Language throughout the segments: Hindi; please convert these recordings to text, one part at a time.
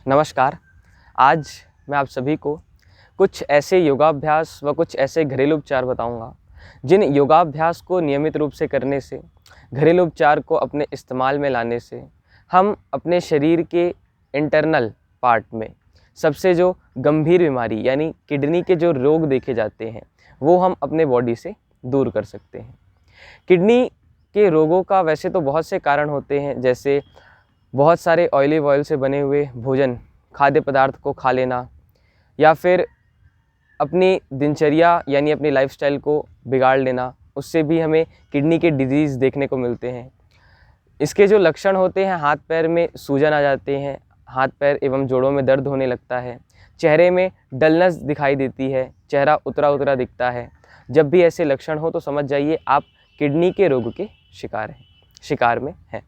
नमस्कार। आज मैं आप सभी को कुछ ऐसे योगाभ्यास व कुछ ऐसे घरेलू उपचार बताऊंगा जिन योगाभ्यास को नियमित रूप से करने से, घरेलू उपचार को अपने इस्तेमाल में लाने से हम अपने शरीर के इंटरनल पार्ट में सबसे जो गंभीर बीमारी यानी किडनी के जो रोग देखे जाते हैं वो हम अपने बॉडी से दूर कर सकते हैं। किडनी के रोगों का वैसे तो बहुत से कारण होते हैं, जैसे बहुत सारे ऑलिव ऑयल से बने हुए भोजन, खाद्य पदार्थ को खा लेना, या फिर अपनी दिनचर्या यानी अपनी लाइफस्टाइल को बिगाड़ लेना, उससे भी हमें किडनी के डिजीज़ देखने को मिलते हैं। इसके जो लक्षण होते हैं, हाथ पैर में सूजन आ जाते हैं, हाथ पैर एवं जोड़ों में दर्द होने लगता है, चेहरे में डलनेस दिखाई देती है, चेहरा उतरा उतरा दिखता है। जब भी ऐसे लक्षण हो तो समझ जाइए आप किडनी के रोग के शिकार में हैं।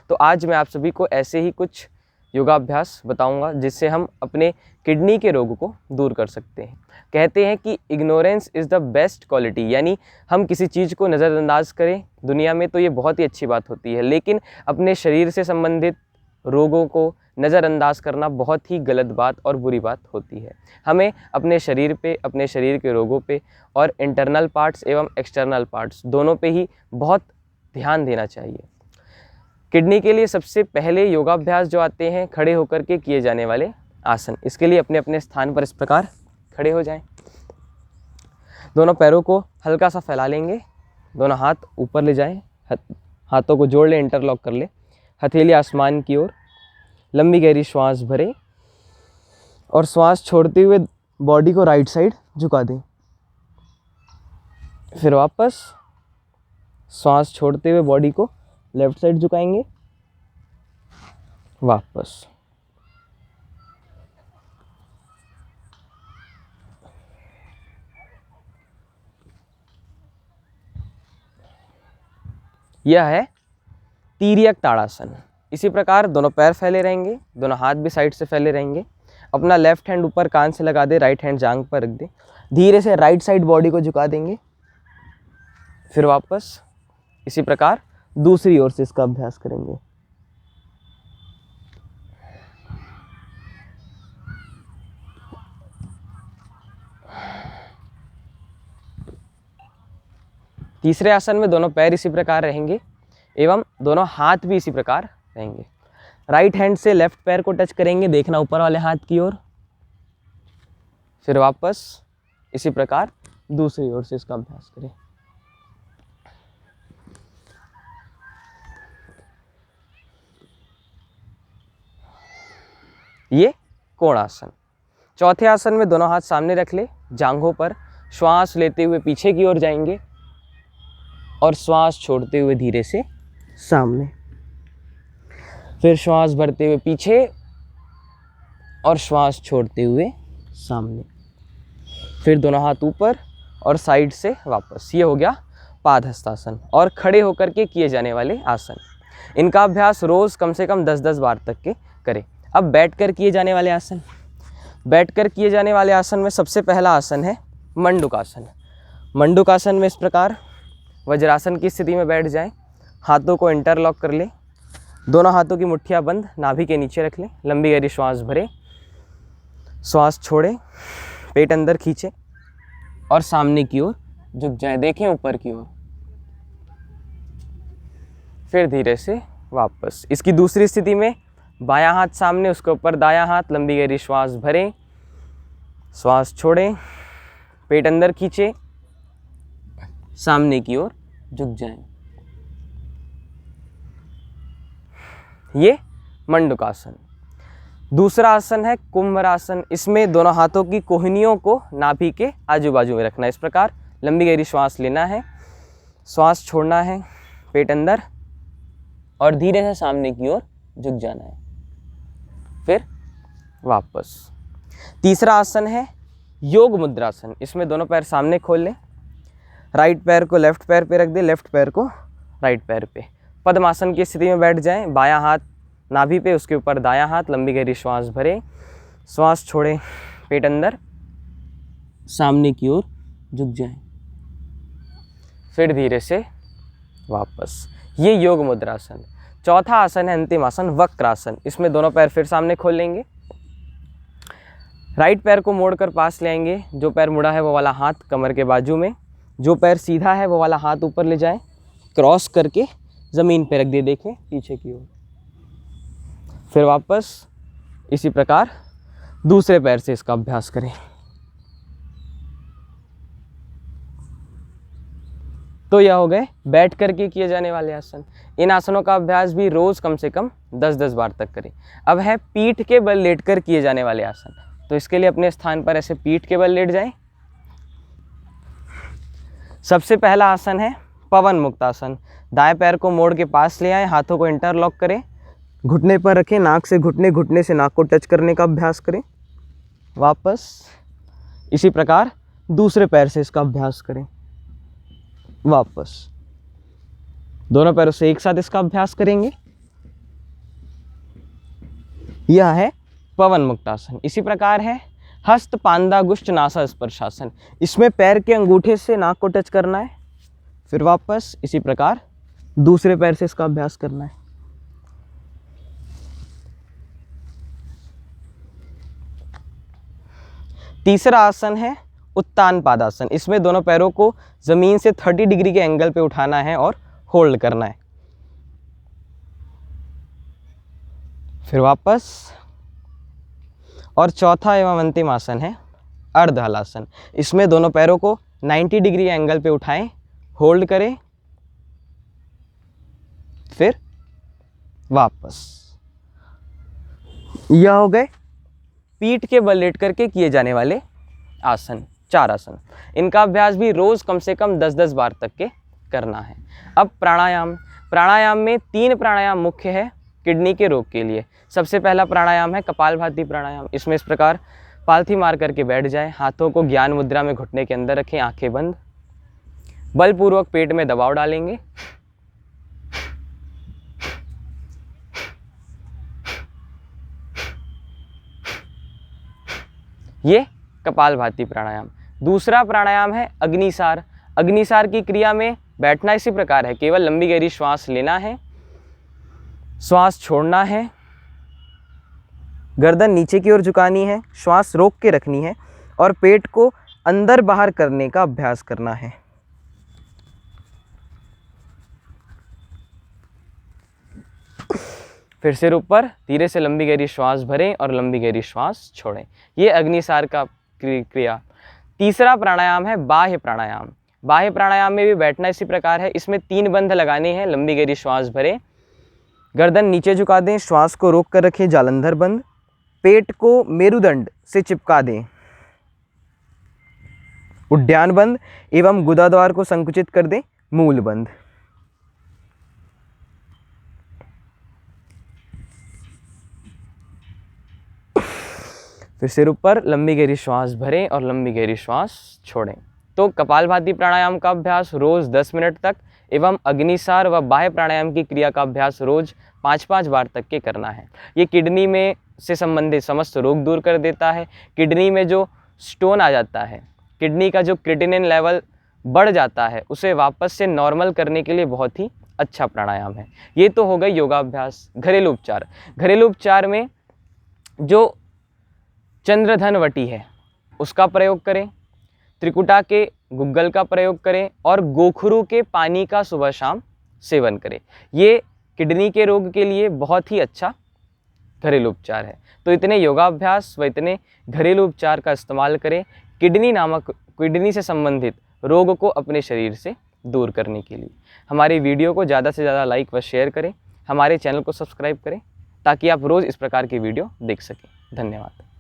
तो आज मैं आप सभी को ऐसे ही कुछ योगाभ्यास बताऊंगा जिससे हम अपने किडनी के रोग को दूर कर सकते हैं। कहते हैं कि ignorance is the best quality, यानी हम किसी चीज़ को नज़रअंदाज करें दुनिया में तो ये बहुत ही अच्छी बात होती है, लेकिन अपने शरीर से संबंधित रोगों को नज़रअंदाज करना बहुत ही गलत बात और बुरी बात होती है। हमें अपने शरीर पे, अपने शरीर के रोगों पे और इंटरनल पार्ट्स एवं एक्सटर्नल पार्ट्स दोनों पे ही बहुत ध्यान देना चाहिए। किडनी के लिए सबसे पहले योगाभ्यास जो आते हैं, खड़े होकर के किए जाने वाले आसन। इसके लिए अपने अपने स्थान पर इस प्रकार खड़े हो जाएं। दोनों पैरों को हल्का सा फैला लेंगे, दोनों हाथ ऊपर ले जाएं, हाथों को जोड़ लें, इंटरलॉक कर लें, हथेली आसमान की ओर, लंबी गहरी श्वास भरें और श्वास छोड़ते हुए बॉडी को राइट साइड झुका दें। फिर वापस श्वास छोड़ते हुए बॉडी को लेफ्ट साइड झुकाएंगे, वापस। यह है तिर्यक ताड़ासन। इसी प्रकार दोनों पैर फैले रहेंगे, दोनों हाथ भी साइड से फैले रहेंगे। अपना लेफ्ट हैंड ऊपर कान से लगा दे, राइट हैंड जांघ पर रख दे, धीरे से राइट साइड बॉडी को झुका देंगे। फिर वापस इसी प्रकार दूसरी ओर से इसका अभ्यास करेंगे। तीसरे आसन में दोनों पैर इसी प्रकार रहेंगे एवं दोनों हाथ भी इसी प्रकार रहेंगे। राइट हैंड से लेफ्ट पैर को टच करेंगे, देखना ऊपर वाले हाथ की ओर। फिर वापस इसी प्रकार दूसरी ओर से इसका अभ्यास करें। ये कोणासन। चौथे आसन में दोनों हाथ सामने रख ले, जांघों पर श्वास लेते हुए पीछे की ओर जाएंगे और श्वास छोड़ते हुए धीरे से सामने। फिर श्वास भरते हुए पीछे और श्वास छोड़ते हुए सामने। फिर दोनों हाथ ऊपर और साइड से वापस। ये हो गया पादहस्तासन और खड़े होकर के किए जाने वाले आसन। इनका अभ्यास रोज़ कम से कम 10-10 बार तक के करें। अब बैठकर किए जाने वाले आसन। बैठकर किए जाने वाले आसन में सबसे पहला आसन है मंडूकासन। मंडूकासन में इस प्रकार वज्रासन की स्थिति में बैठ जाएं, हाथों को इंटरलॉक कर लें, दोनों हाथों की मुट्ठियां बंद नाभि के नीचे रख लें, लंबी गहरी श्वास भरें, श्वास छोड़ें, पेट अंदर खींचें और सामने की ओर झुक जाएं, देखें ऊपर की ओर। फिर धीरे से वापस। इसकी दूसरी स्थिति में बायां हाथ सामने, उसके ऊपर दायां हाथ, लंबी गहरी श्वास भरें, श्वास छोड़ें, पेट अंदर खींचें, सामने की ओर झुक जाएं। ये मंडूकासन। दूसरा आसन है कुंभरासन। इसमें दोनों हाथों की कोहनियों को नाभि के आजू बाजू में रखना है। इस प्रकार लंबी गहरी श्वास लेना है, श्वास छोड़ना है, पेट अंदर और धीरे से सामने की ओर झुक जाना है। फिर वापस। तीसरा आसन है योग मुद्रासन। इसमें दोनों पैर सामने खोल लें, राइट पैर को लेफ्ट पैर पे रख दें, लेफ्ट पैर को राइट पैर पे। पद्मासन की स्थिति में बैठ जाएं, बायां हाथ नाभि पे, उसके ऊपर दायां हाथ, लंबी गहरी श्वास भरें, श्वास छोड़ें, पेट अंदर, सामने की ओर झुक जाएं। फिर धीरे से वापस। ये योग मुद्रासन। चौथा आसन है अंतिम आसन वक्रासन। इसमें दोनों पैर फिर सामने खोल लेंगे, राइट पैर को मोड़कर पास ले आएंगे। जो पैर मुड़ा है वो वाला हाथ कमर के बाजू में, जो पैर सीधा है वो वाला हाथ ऊपर ले जाए, क्रॉस करके ज़मीन पे रख दिए, देखें पीछे की ओर। फिर वापस इसी प्रकार दूसरे पैर से इसका अभ्यास करें। तो यह हो गए बैठ करके किए जाने वाले आसन। इन आसनों का अभ्यास भी रोज़ कम से कम 10-10 बार तक करें। अब है पीठ के बल लेटकर किए जाने वाले आसन। तो इसके लिए अपने स्थान पर ऐसे पीठ के बल लेट जाएं। सबसे पहला आसन है पवन मुक्त आसन। दाएं पैर को मोड़ के पास ले आएं, हाथों को इंटरलॉक करें, घुटने पर रखें, नाक से घुटने, घुटने से नाक को टच करने का अभ्यास करें। वापस इसी प्रकार दूसरे पैर से इसका अभ्यास करें। वापस दोनों पैरों से एक साथ इसका अभ्यास करेंगे। यह है पवन मुक्तासन। इसी प्रकार है हस्त पांदा गुष्ठ नासा स्पर्शासन। इसमें पैर के अंगूठे से नाक को टच करना है। फिर वापस इसी प्रकार दूसरे पैर से इसका अभ्यास करना है। तीसरा आसन है उत्तान पादासन। इसमें दोनों पैरों को जमीन से 30 डिग्री के एंगल पे उठाना है और होल्ड करना है। फिर वापस, और चौथा एवं अंतिम आसन है अर्ध हलासन। इसमें दोनों पैरों को 90 डिग्री एंगल पे उठाएं, होल्ड करें, फिर वापस। यह हो गए पीठ के बल लेट करके किए जाने वाले आसन, 4 आसन। इनका अभ्यास भी रोज कम से कम 10-10 बार तक के करना है। अब प्राणायाम। प्राणायाम में 3 प्राणायाम मुख्य है किडनी के रोग के लिए। सबसे पहला प्राणायाम है कपालभाति प्राणायाम। इसमें इस प्रकार पालथी मार करके बैठ जाए, हाथों को ज्ञान मुद्रा में घुटने के अंदर रखें, आंखें बंद, बलपूर्वक पेट में दबाव डालेंगे। ये कपालभाति प्राणायाम। दूसरा प्राणायाम है अग्निसार। अग्निसार की क्रिया में बैठना इसी प्रकार है, केवल लंबी गहरी श्वास लेना है, श्वास छोड़ना है, गर्दन नीचे की ओर झुकानी है, श्वास रोक के रखनी है और पेट को अंदर बाहर करने का अभ्यास करना है। फिर सिर ऊपर, धीरे से लंबी गहरी श्वास भरें और लंबी गहरी श्वास छोड़ें। ये अग्निसार का क्रिया। तीसरा प्राणायाम है बाह्य प्राणायाम। बाह्य प्राणायाम में भी बैठना इसी प्रकार है। इसमें 3 बंध लगाने हैं, लंबी गहरी श्वास भरें, गर्दन नीचे झुका दें, श्वास को रोक कर रखें, जालंधर बंध, पेट को मेरुदंड से चिपका दें, उड्डयन बंध एवं गुदाद्वार को संकुचित कर दें, मूल बंध। फिर सिर ऊपर, लंबी गहरी श्वास भरें और लंबी गहरी श्वास छोड़ें। तो कपालभाति प्राणायाम का अभ्यास रोज 10 मिनट तक एवं अग्निसार व बाह्य प्राणायाम की क्रिया का अभ्यास रोज 5-5 बार तक के करना है। ये किडनी में से संबंधित समस्त रोग दूर कर देता है। किडनी में जो स्टोन आ जाता है, किडनी का जो क्रिएटिनिन लेवल बढ़ जाता है, उसे वापस से नॉर्मल करने के लिए बहुत ही अच्छा प्राणायाम है। ये तो हो गई योगाभ्यास। घरेलू उपचार। घरेलू उपचार में जो चंद्रधनवटी है उसका प्रयोग करें, त्रिकुटा के गुग्गल का प्रयोग करें और गोखरू के पानी का सुबह शाम सेवन करें। ये किडनी के रोग के लिए बहुत ही अच्छा घरेलू उपचार है। तो इतने योगाभ्यास व इतने घरेलू उपचार का इस्तेमाल करें किडनी से संबंधित रोग को अपने शरीर से दूर करने के लिए। हमारी वीडियो को ज़्यादा से ज़्यादा लाइक व शेयर करें, हमारे चैनल को सब्सक्राइब करें ताकि आप रोज़ इस प्रकार की वीडियो देख सकें। धन्यवाद।